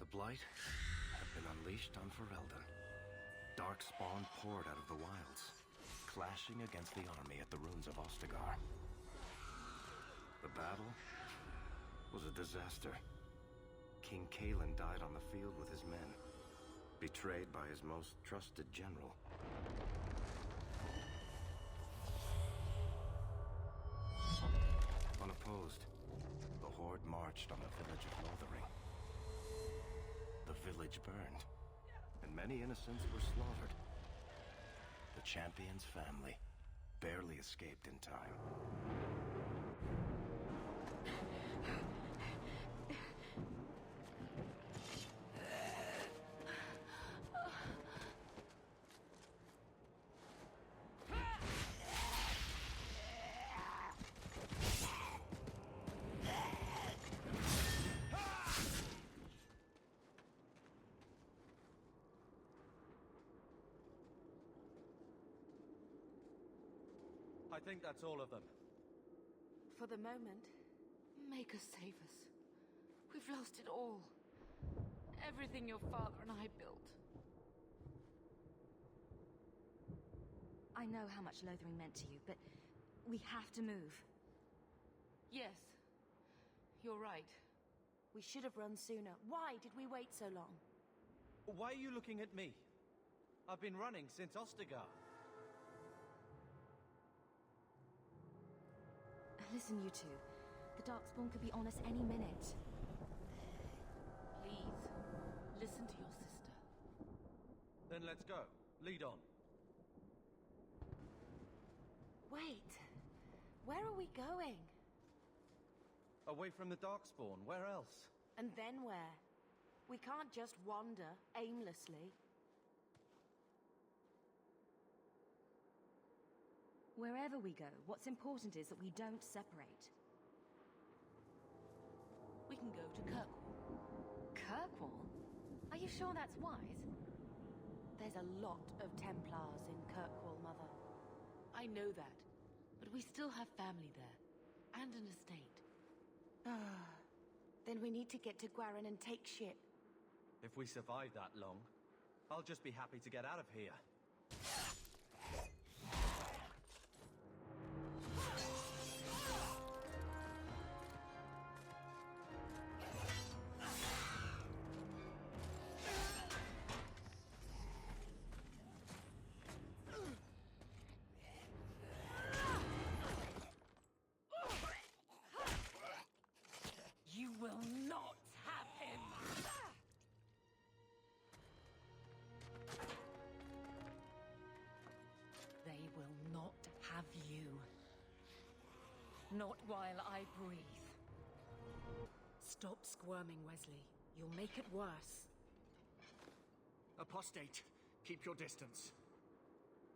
The Blight had been unleashed on Ferelden. Darkspawn poured out of the wilds, clashing against the army at the ruins of Ostagar. The battle was a disaster. King Cailan died on the field with his men, betrayed by his most trusted general. Unopposed, the Horde marched on the village of Lothering. The village burned, and many innocents were slaughtered. The champion's family barely escaped in time. I think that's all of them. For the moment. Make us save us. We've lost it all. Everything your father and I built. I know how much Lothering meant to you, but we have to move. Yes. You're right. We should have run sooner. Why did we wait so long? Why are you looking at me? I've been running since Ostagar. Listen, you two. The Darkspawn could be on us any minute. Please, listen to your sister. Then let's go. Lead on. Wait. Where are we going? Away from the Darkspawn. Where else? And then where? We can't just wander aimlessly. Wherever we go, what's important is that we don't separate. We can go to Kirkwall. Kirkwall? Are you sure that's wise? There's a lot of Templars in Kirkwall, Mother. I know that, but we still have family there, and an estate. Then we need to get to Gwarin and take ship. If we survive that long, I'll just be happy to get out of here. You will not have him! They will not have you. Not while I breathe. Stop squirming, Wesley. You'll make it worse. Apostate, keep your distance.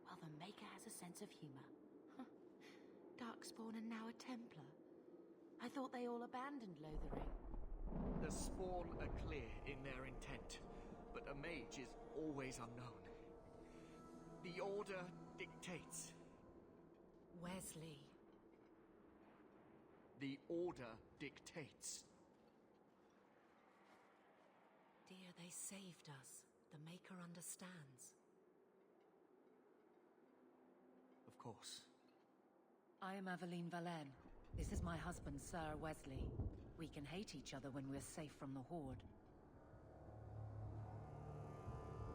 Well, the Maker has a sense of humor. Darkspawn and now a Templar. I thought they all abandoned Lothering. The Spawn are clear in their intent, but a mage is always unknown. The Order dictates. Wesley. The Order dictates. Dear, they saved us. The Maker understands. Of course. I am Aveline Valenne. This is my husband, Sir Wesley. We can hate each other when we're safe from the Horde.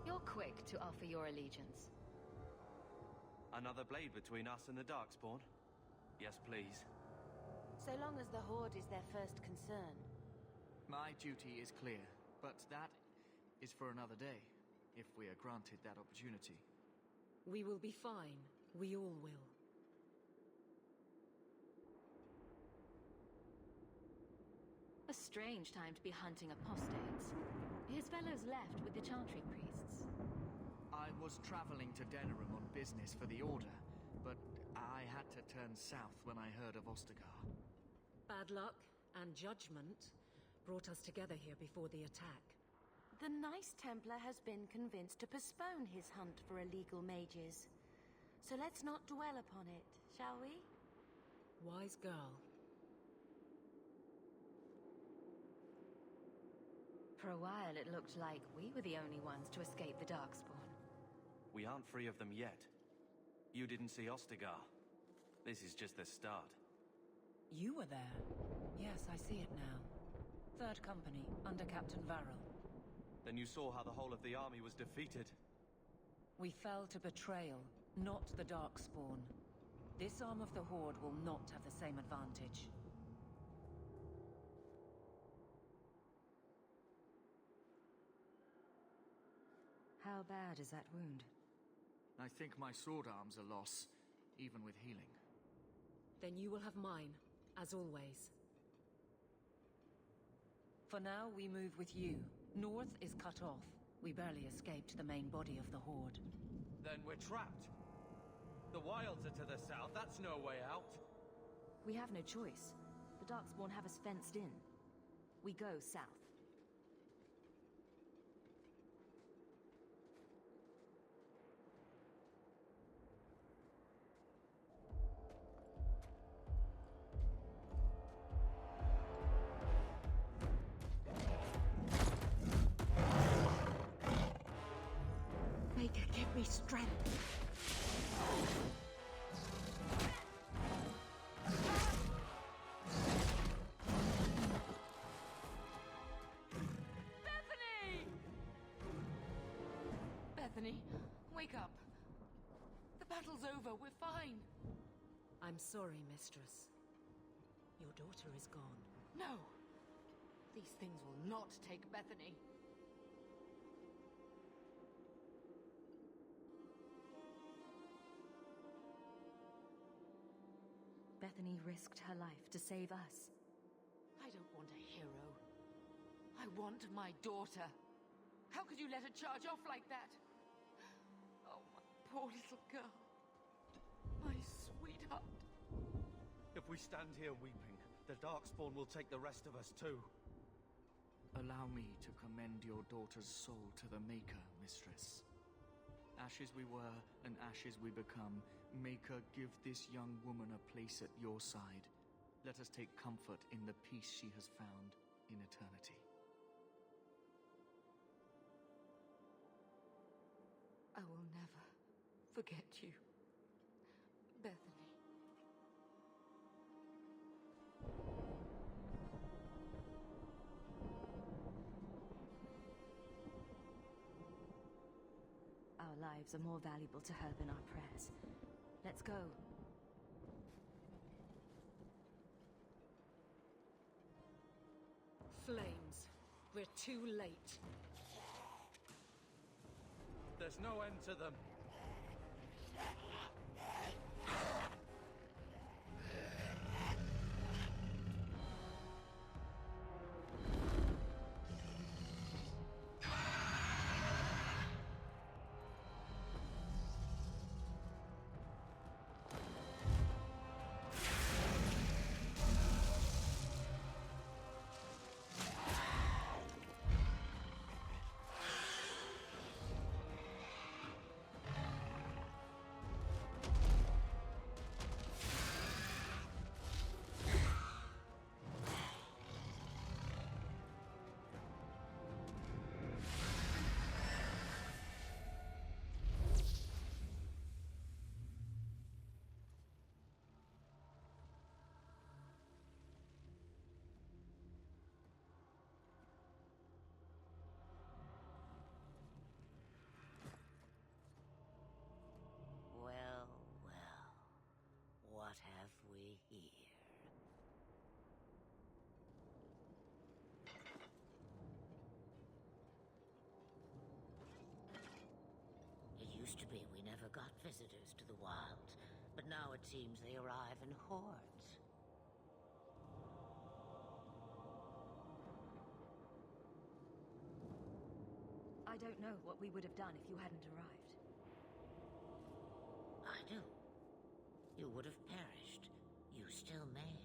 You're quick to offer your allegiance. Another blade between us and the Darkspawn? Yes, please. So long as the Horde is their first concern. My duty is clear, but that is for another day, if we are granted that opportunity. We will be fine. We all will. A strange time to be hunting apostates. His fellows left with the Chantry priests. I was traveling to Denerim on business for the Order, but I had to turn south when I heard of Ostagar. Bad luck and judgment brought us together here before the attack. The nice Templar has been convinced to postpone his hunt for illegal mages. So let's not dwell upon it, shall we? Wise girl. For a while, it looked like we were the only ones to escape the Darkspawn. We aren't free of them yet. You didn't see Ostagar. This is just the start. You were there. Yes, I see it now. Third Company, under Captain Varric. Then you saw how the whole of the army was defeated. We fell to betrayal, not the Darkspawn. This arm of the Horde will not have the same advantage. How bad is that wound? I think my sword arm's a loss, even with healing. Then you will have mine, as always. For now, we move with you. North is cut off. We barely escaped the main body of the Horde. Then we're trapped. The wilds are to the south. That's no way out. We have no choice. The Darkspawn have us fenced in. We go south. Make her give me strength. Bethany, wake up. The battle's over. We're fine. I'm sorry, mistress. Your daughter is gone. No. These things will not take Bethany. Bethany risked her life to save us. I don't want a hero. I want my daughter. How could you let her charge off like that? Oh, my poor little girl. My sweetheart. If we stand here weeping, the Darkspawn will take the rest of us too. Allow me to commend your daughter's soul to the Maker, mistress. Ashes we were, and ashes we become. Maker, give this young woman a place at your side. Let us take comfort in the peace she has found in eternity. I will never forget you, Bethany. Our lives are more valuable to her than our prayers. Let's go. Flames. We're too late. There's no end to them. Well, well. What have we here? It used to be we never got visitors to the wilds, but now it seems they arrive in hordes. I don't know what we would have done if you hadn't arrived. I do. You would have perished. You still may.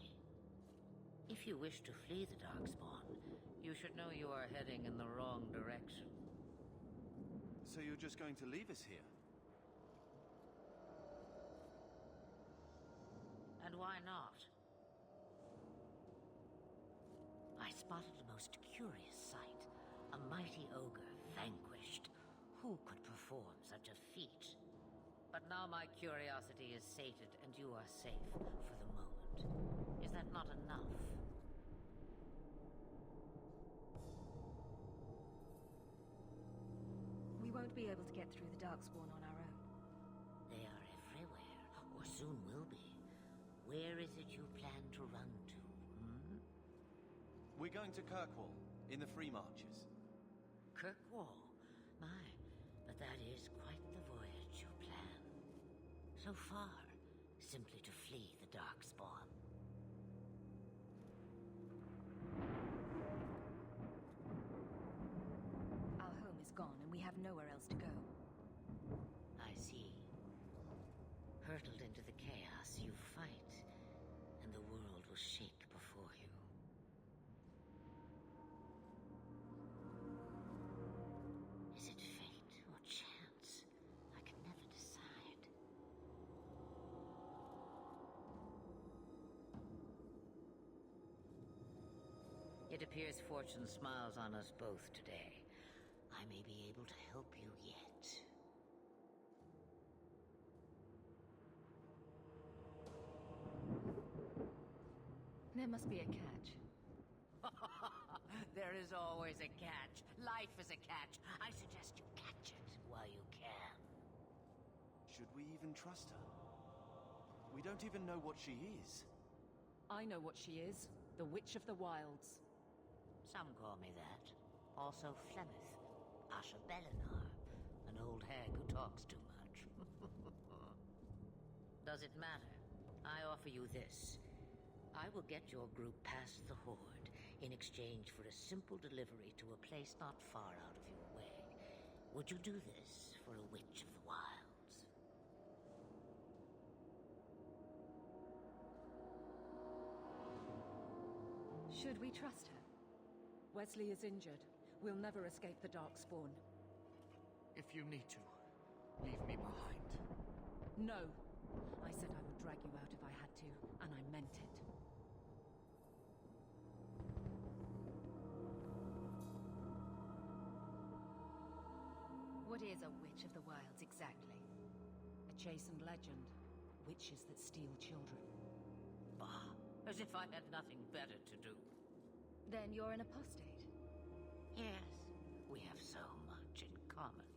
If you wish to flee the Darkspawn, you should know you are heading in the wrong direction. So you're just going to leave us here? And why not? I spotted a most curious sight. A mighty ogre vanquished, who could perform such a feat? But now my curiosity is sated, and you are safe for the moment. Is that not enough? We won't be able to get through the Darkspawn on our own. They are everywhere, or soon will be. Where is it you plan to run to, hmm? We're going to Kirkwall, in the Free Marches. Kirkwall? My, but that is quite the voyage you plan. So far, simply to flee the Darkspawn. Our home is gone, and we have nowhere else to go. I see. Hurtled into the chaos, you fight, and the world will shake before you. Is it fate or chance? I can never decide. It appears fortune smiles on us both today. I may be able to help you yet. There must be a catch. There is always a catch. Life is a catch. I suggest you catch it while you can. Should we even trust her? We don't even know what she is. I know what she is. The Witch of the Wilds. Some call me that. Also Flemeth, Asha Belinar, an old hag who talks too much. Does it matter? I offer you this. I will get your group past the Horde in exchange for a simple delivery to a place not far out of your way. Would you do this for a Witch of the Wilds? Should we trust her? Wesley is injured. We'll never escape the Darkspawn. If you need to, leave me behind. No. I said I would drag you out if I had to, and I meant it. What is a Witch of the Wilds exactly? A chastened legend. Witches that steal children. Bah, as if I had nothing better to do. Then you're an apostate. Yes, we have so much in common.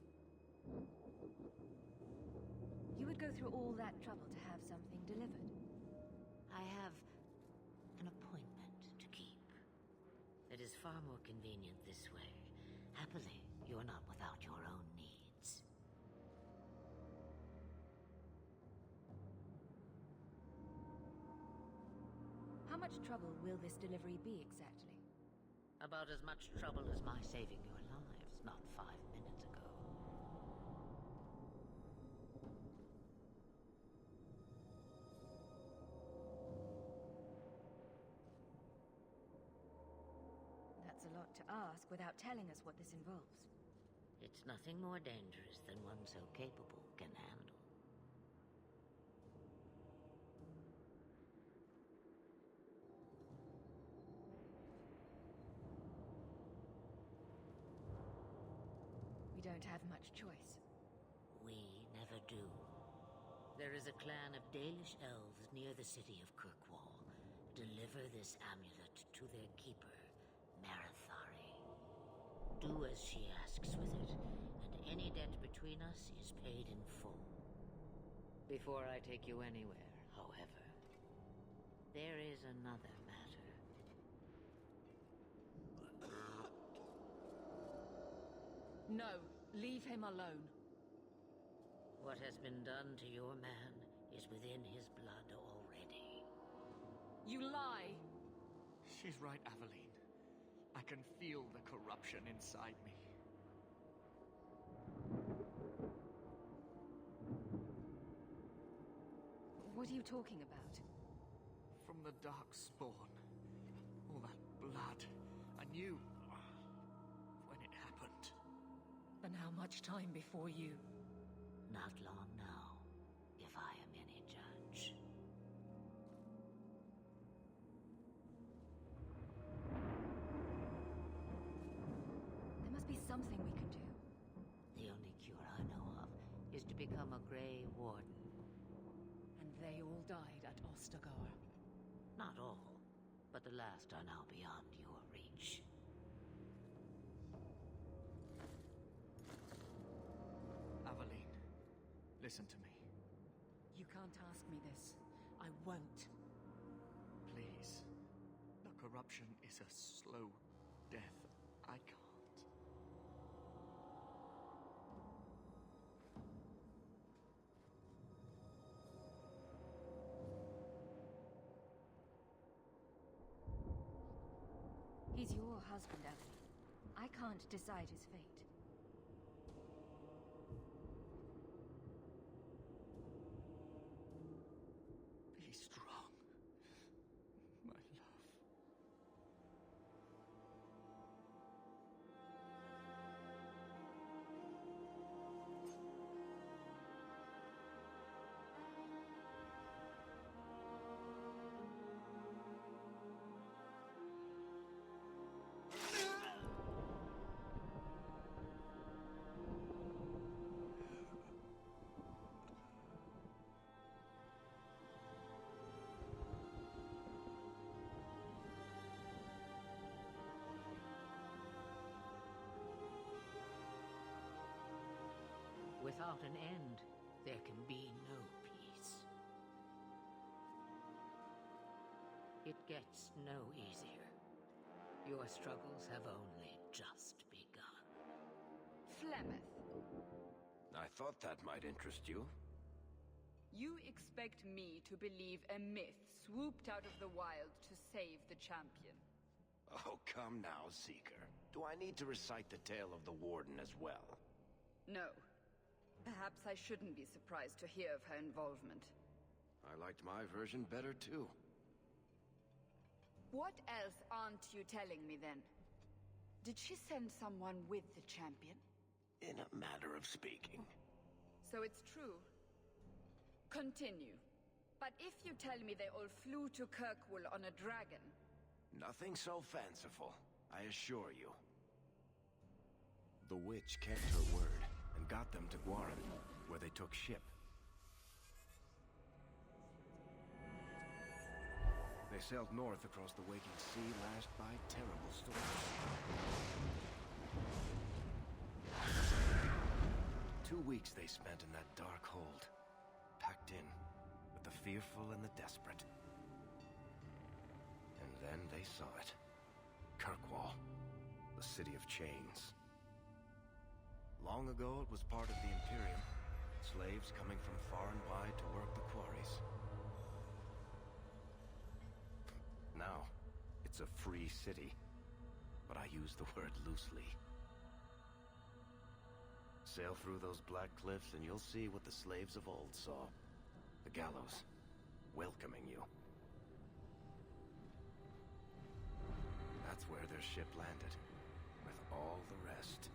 You would go through all that trouble to have something delivered? I have an appointment to keep. It is far more convenient this way. Happily, you're not without your own needs. How much trouble will this delivery be exactly? About as much trouble as my saving your lives not 5 minutes ago. That's a lot to ask without telling us what this involves. It's nothing more dangerous than one so capable can handle. We don't have much choice. We never do. There is a clan of Dalish elves near the city of Kirkwall. Deliver this amulet to their keeper, Marathari. Do as she asks with it, and any debt between us is paid in full. Before I take you anywhere, however, there is another matter. No, leave him alone. What has been done to your man is within his blood already. You lie! She's right, Aveline. I can feel the corruption inside me. What are you talking about? From the Darkspawn. All that blood. I knew when it happened. And how much time before you? Not long now, if I am any judge. There must something we can do. The only cure I know of is to become a Grey Warden. And they all died at Ostagar. Not all, but the last are now beyond your reach. Aveline, listen to me. You can't ask me this. I won't. Please. The corruption is a slow death. I can't. He's your husband, Aveline. I can't decide his fate. Be strong, my love. Without an end, there can be no peace. It gets no easier. Your struggles have only just begun. Flemeth, I thought that might interest you. you expect me to believe a myth swooped out of the wild to save the champion? Oh, come now, Seeker. Do I need to recite the tale of the Warden as well? No. Perhaps I shouldn't be surprised to hear of her involvement. I liked my version better, too. What else aren't you telling me, then? Did she send someone with the champion? In a matter of speaking. So it's true. Continue. But if you tell me they all flew to Kirkwall on a dragon... Nothing so fanciful, I assure you. The witch kept her word and got them to Guaran, where they took ship. They sailed north across the waking sea, lashed by terrible storms. 2 weeks they spent in that dark hold, packed in with the fearful and the desperate. And then they saw it. Kirkwall, the city of chains. Long ago, it was part of the Imperium. Slaves coming from far and wide to work the quarries. Now, it's a free city, but I use the word loosely. Sail through those black cliffs and you'll see what the slaves of old saw. The gallows, welcoming you. That's where their ship landed, with all the rest.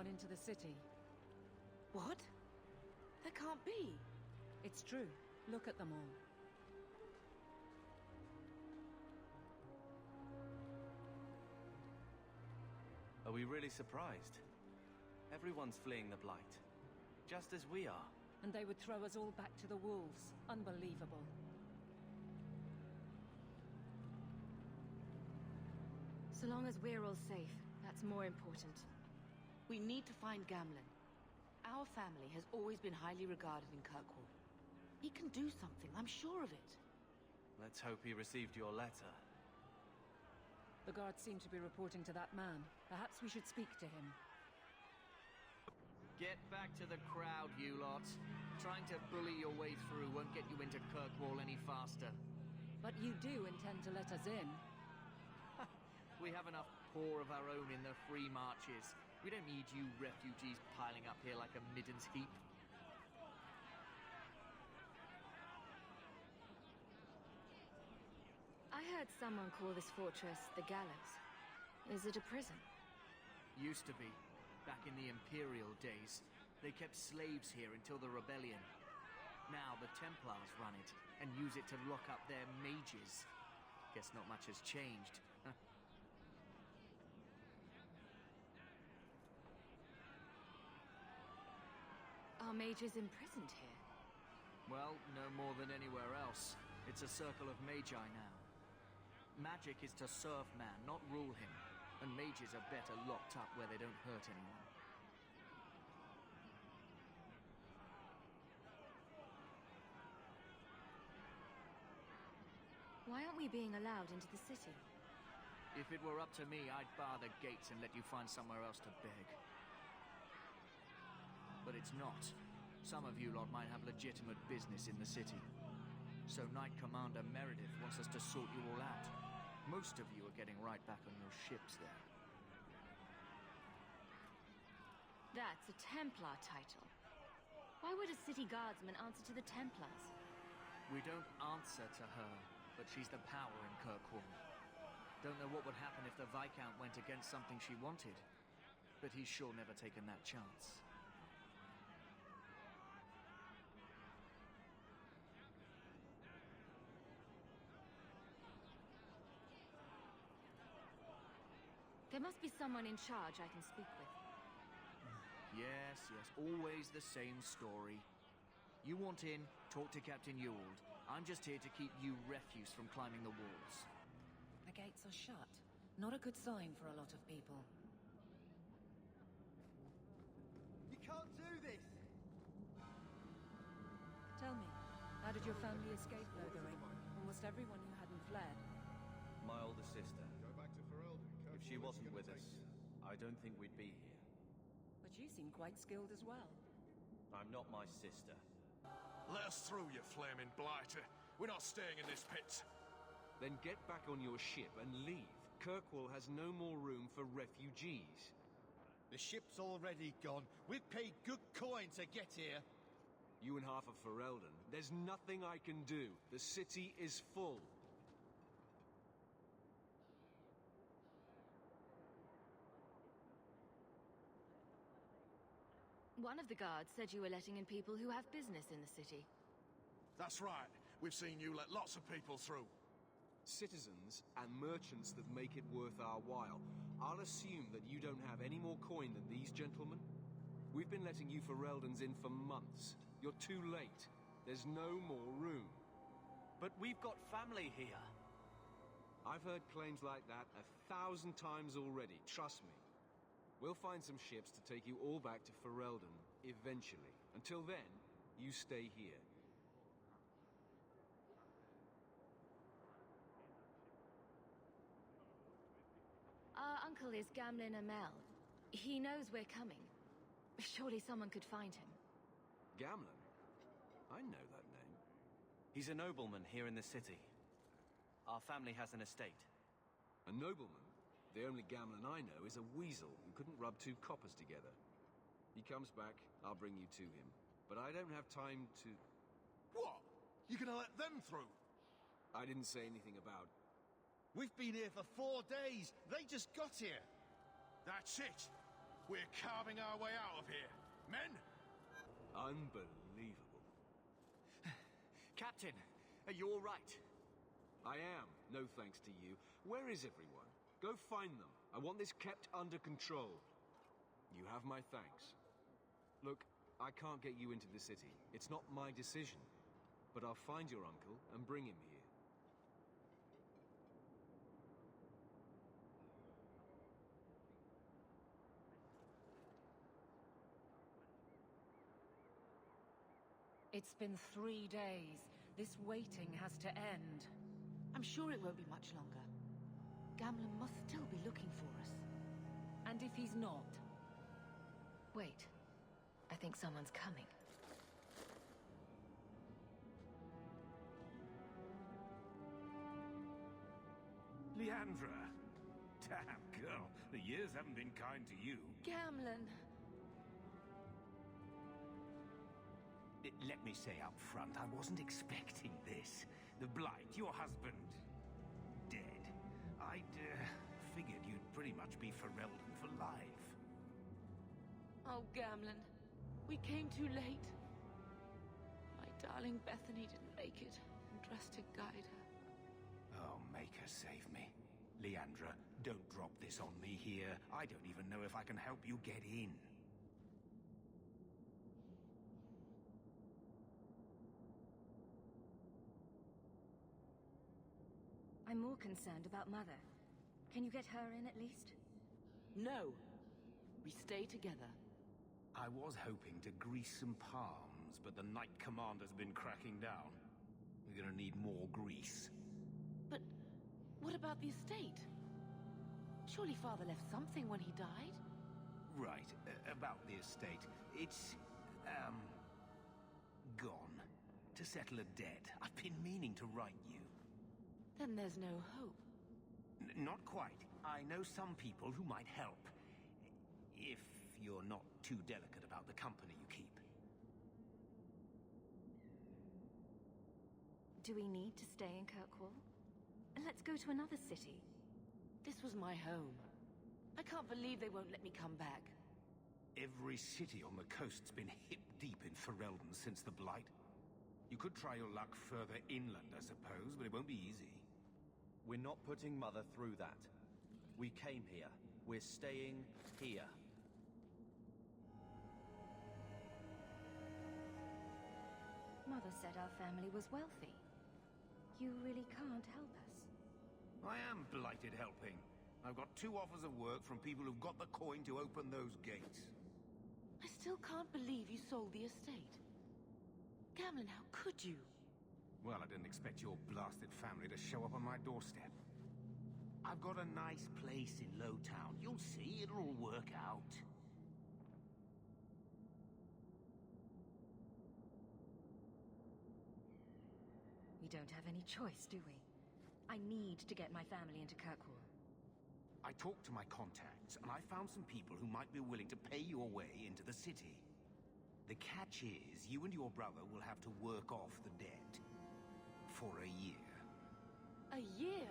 Into the city. What? That can't be. It's true. Look at them all. Are we really surprised? Everyone's fleeing the Blight. Just as we are. And they would throw us all back to the wolves. Unbelievable. So long as we're all safe, that's more important. We need to find Gamlen. Our family has always been highly regarded in Kirkwall. He can do something, I'm sure of it. Let's hope he received your letter. The guards seem to be reporting to that man. Perhaps we should speak to him. Get back to the crowd, you lot. Trying to bully your way through won't get you into Kirkwall any faster. But you do intend to let us in. We have enough poor of our own in the free marches. We don't need you refugees piling up here like a middens heap. I heard someone call this fortress the Gallows. Is it a prison? Used to be. Back in the Imperial days. They kept slaves here until the rebellion. Now the Templars run it, and use it to lock up their mages. Guess not much has changed, huh? Are mages imprisoned here? Well, no more than anywhere else. It's a circle of magi now. Magic is to serve man, not rule him. And mages are better locked up where they don't hurt anyone. Why aren't we being allowed into the city? If it were up to me, I'd bar the gates and let you find somewhere else to beg. But it's not. Some of you lot might have legitimate business in the city. So Knight Commander Meredith wants us to sort you all out. Most of you are getting right back on your ships there. That's a Templar title. Why would a city guardsman answer to the Templars? We don't answer to her, but she's the power in Kirkwall. Don't know what would happen if the Viscount went against something she wanted, but he's sure never taken that chance. There must be someone in charge I can speak with. Yes, always the same story. You want in, talk to Captain Ewald. I'm just here to keep you refuse from climbing the walls. The gates are shut. Not a good sign for a lot of people. You can't do this! Tell me, how did your family escape Lothering? Almost everyone who hadn't fled. My older sister. Go back to Ferelden. If she wasn't with us, I don't think we'd be here. But you seem quite skilled as well. I'm not my sister. Let us through, you flaming blighter. We're not staying in this pit. Then get back on your ship and leave. Kirkwall has no more room for refugees. The ship's already gone. We've paid good coin to get here. You and half of Ferelden. There's nothing I can do. The city is full. One of the guards said you were letting in people who have business in the city. That's right. We've seen you let lots of people through. Citizens and merchants that make it worth our while. I'll assume that you don't have any more coin than these gentlemen. We've been letting you Fereldans in for months. You're too late. There's no more room. But we've got family here. I've heard claims like that 1,000 times already, trust me. We'll find some ships to take you all back to Ferelden, eventually. Until then, you stay here. Our uncle is Gamlen Amel. He knows we're coming. Surely someone could find him. Gamlen? I know that name. He's a nobleman here in the city. Our family has an estate. A nobleman? The only Gamlen I know is a weasel who couldn't rub two coppers together. He comes back, I'll bring you to him. But I don't have time to... What? You're gonna let them through? I didn't say anything about... We've been here for 4 days. They just got here. That's it. We're carving our way out of here. Men? Unbelievable. Captain, are you all right? I am, no thanks to you. Where is everyone? Go find them. I want this kept under control. You have my thanks. Look, I can't get you into the city. It's not my decision. But I'll find your uncle and bring him here. It's been 3 days. This waiting has to end. I'm sure it won't be much longer. Gamlen must still be looking for us. And if he's not? Wait. I think someone's coming. Leandra! Damn, girl. The years haven't been kind to you. Gamlen. Let me say up front, I wasn't expecting this. The Blight, your husband, dead. I'd figured you'd pretty much be Ferelden for life. Oh, Gamlen. We came too late. My darling Bethany didn't make it, and trust to guide her. Oh, make her save me. Leandra, don't drop this on me here. I don't even know if I can help you get in. I'm more concerned about Mother. Can you get her in at least? No. We stay together. I was hoping to grease some palms, but the Knight Commander's been cracking down. We're gonna need more grease. But what about the estate? Surely Father left something when he died? Right, about the estate. It's, gone. To settle a debt. I've been meaning to write you. Then there's no hope. Not quite. I know some people who might help. If you're not too delicate about the company you keep. Do we need to stay in Kirkwall? Let's go to another city. This was my home. I can't believe they won't let me come back. Every city on the coast's been hip-deep in Ferelden since the Blight. You could try your luck further inland, I suppose, but it won't be easy. We're not putting Mother through that. We came here. We're staying here. Mother said our family was wealthy. You really can't help us. I am blighted helping. I've got 2 offers of work from people who've got the coin to open those gates. I still can't believe you sold the estate. Gamlen, how could you? Well, I didn't expect your blasted family to show up on my doorstep. I've got a nice place in Lowtown. You'll see, it'll all work out. We don't have any choice, do we? I need to get my family into Kirkwall. I talked to my contacts, and I found some people who might be willing to pay your way into the city. The catch is, you and your brother will have to work off the debt. For a year. A year?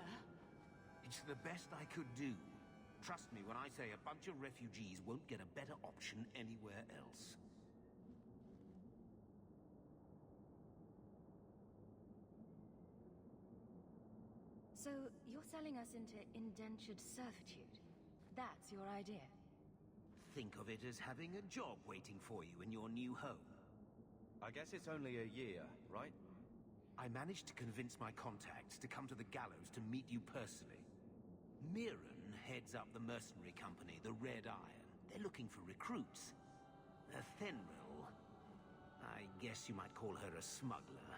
It's the best I could do. Trust me when I say a bunch of refugees won't get a better option anywhere else. So, you're selling us into indentured servitude? That's your idea? Think of it as having a job waiting for you in your new home. I guess it's only a year, right? I managed to convince my contacts to come to the gallows to meet you personally. Mirren heads up the mercenary company, the Red Iron. They're looking for recruits. Athenril, I guess you might call her a smuggler.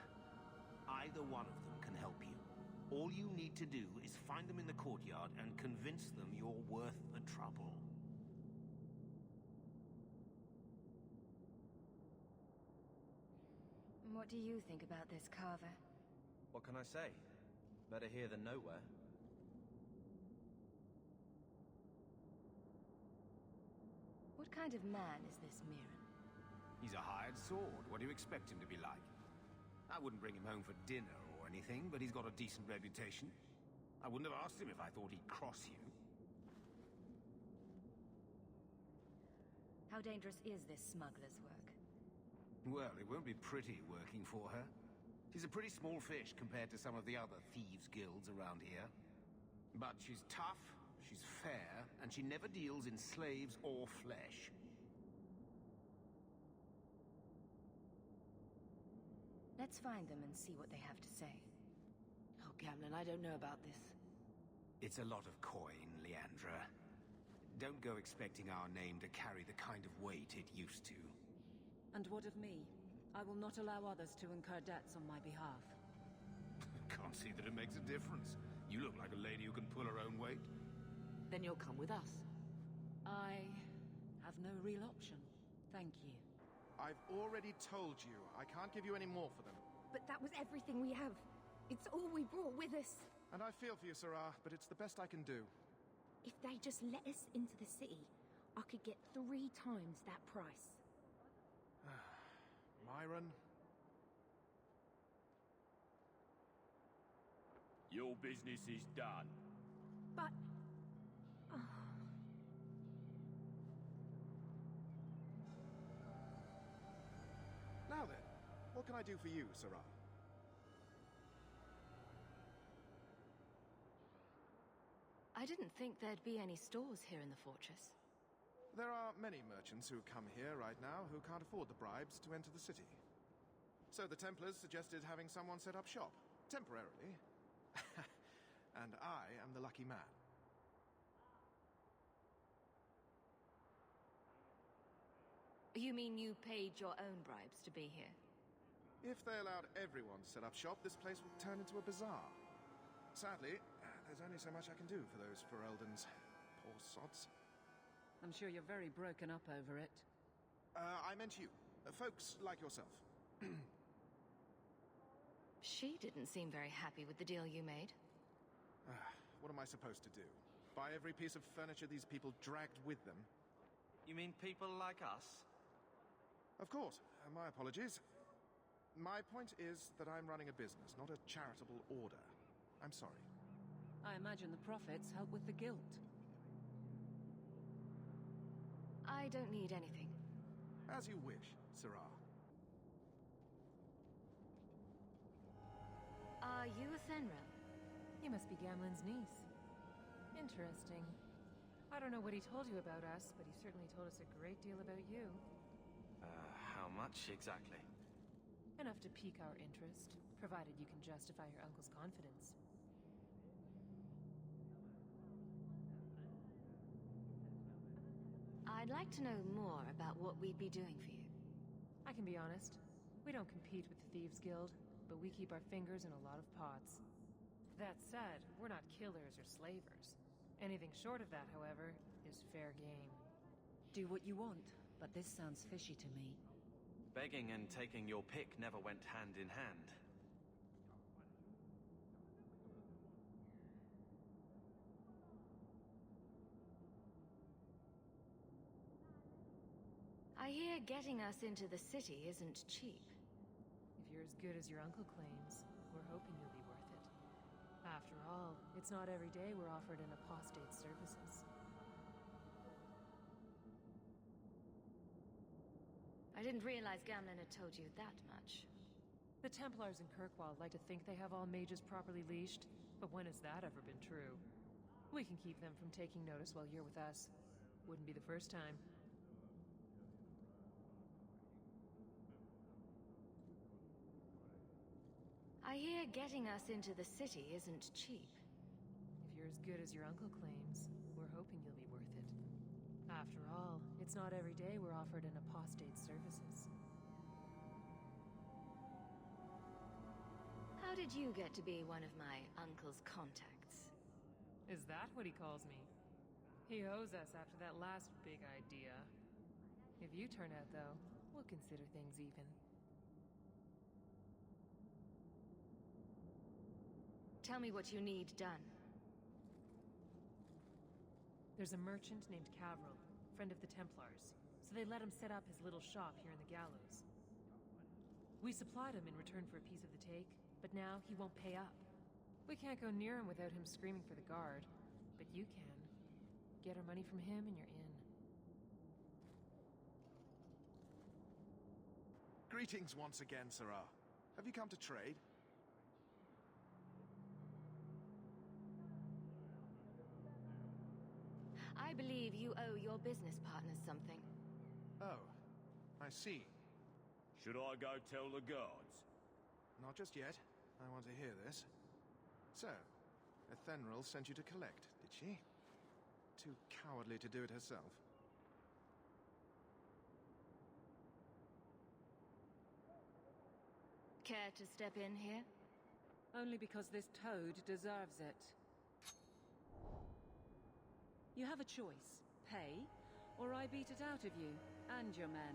Either one of them can help you. All you need to do is find them in the courtyard and convince them you're worth the trouble. What do you think about this, Carver? What can I say? Better here than nowhere. What kind of man is this Mirren? He's a hired sword. What do you expect him to be like? I wouldn't bring him home for dinner or anything, but he's got a decent reputation. I wouldn't have asked him if I thought he'd cross you. How dangerous is this smuggler's work? Well, it won't be pretty working for her. She's a pretty small fish compared to some of the other thieves' guilds around here. But she's tough, she's fair, and she never deals in slaves or flesh. Let's find them and see what they have to say. Oh, Gamlen, I don't know about this. It's a lot of coin, Leandra. Don't go expecting our name to carry the kind of weight it used to. And what of me? I will not allow others to incur debts on my behalf. Can't see that it makes a difference. You look like a lady who can pull her own weight. Then you'll come with us. I have no real option. Thank you. I've already told you. I can't give you any more for them. But that was everything we have. It's all we brought with us. And I feel for you, Sarah, but it's the best I can do. If they just let us into the city, I could get 3 times that price. Myron? Your business is done. But... Now then, what can I do for you, Sarah? I didn't think there'd be any stores here in the fortress. There are many merchants who come here right now who can't afford the bribes to enter the city. So the Templars suggested having someone set up shop, temporarily. And I am the lucky man. You mean you paid your own bribes to be here? If they allowed everyone to set up shop, this place would turn into a bazaar. Sadly, there's only so much I can do for those Fereldans. Poor sods. I'm sure you're very broken up over it. I meant you. Folks like yourself. She didn't seem very happy with the deal you made. What am I supposed to do? Buy every piece of furniture these people dragged with them? You mean people like us? Of course. My apologies. My point is that I'm running a business, not a charitable order. I'm sorry. I imagine the profits help with the guilt. I don't need anything. As you wish, Sarah. Are you Athenril? You must be Gamlen's niece. Interesting. I don't know what he told you about us, but he certainly told us a great deal about you. How much exactly? Enough to pique our interest, provided you can justify your uncle's confidence. I'd like to know more about what we'd be doing for you. I can be honest. We don't compete with the Thieves Guild, but we keep our fingers in a lot of pots. That said, we're not killers or slavers. Anything short of that, however, is fair game. Do what you want, but this sounds fishy to me. Begging and taking your pick never went hand in hand. I hear getting us into the city isn't cheap. If you're as good as your uncle claims, we're hoping you'll be worth it. After all, it's not every day we're offered an apostate's services. I didn't realize Gamlen had told you that much. The Templars in Kirkwall like to think they have all mages properly leashed, but when has that ever been true? We can keep them from taking notice while you're with us. Wouldn't be the first time. I hear getting us into the city isn't cheap. If you're as good as your uncle claims, we're hoping you'll be worth it. After all, it's not every day we're offered an apostate's services. How did you get to be one of my uncle's contacts? Is that what he calls me? He owes us after that last big idea. If you turn out, though, we'll consider things even. Tell me what you need done. There's a merchant named Cavril, friend of the Templars, so they let him set up his little shop here in the Gallows. We supplied him in return for a piece of the take, but now he won't pay up. We can't go near him without him screaming for the guard, but you can. Get our money from him and you're in. Greetings once again, Sarah. Have you come to trade? I believe you owe your business partners something. Oh, I see. Should I go tell the guards? Not just yet. I want to hear this. So, Athenril sent you to collect, did she? Too cowardly to do it herself. Care to step in here? Only because this toad deserves it. You have a choice. Pay, or I beat it out of you and your men.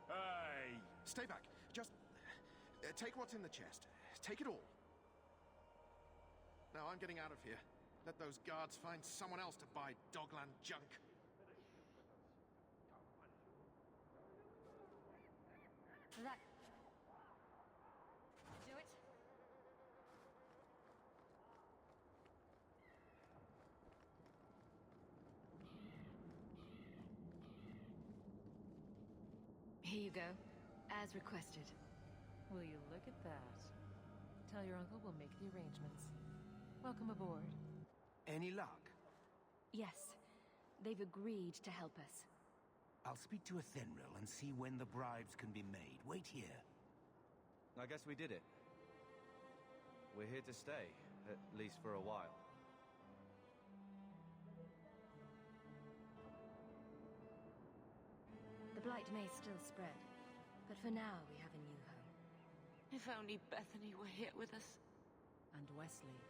Hey! Stay back. Just take what's in the chest. Take it all. Now I'm getting out of here. Let those guards find someone else to buy Dogland junk. That... do it? Here you go, as requested. Will you look at that? Tell your uncle we'll make the arrangements. Welcome aboard. Any luck? Yes, they've agreed to help us. I'll speak to Athenril and see when the bribes can be made. Wait here. I guess we did it. We're here to stay, at least for a while. The blight may still spread, but for now we have a new home. If only Bethany were here with us. And Wesley.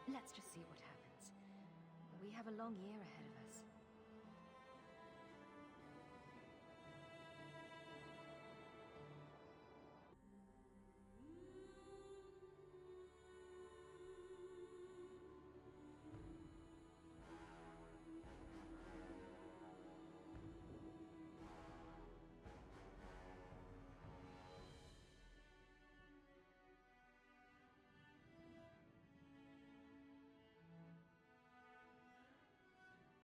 Let's just see what happens. We have a long year ahead of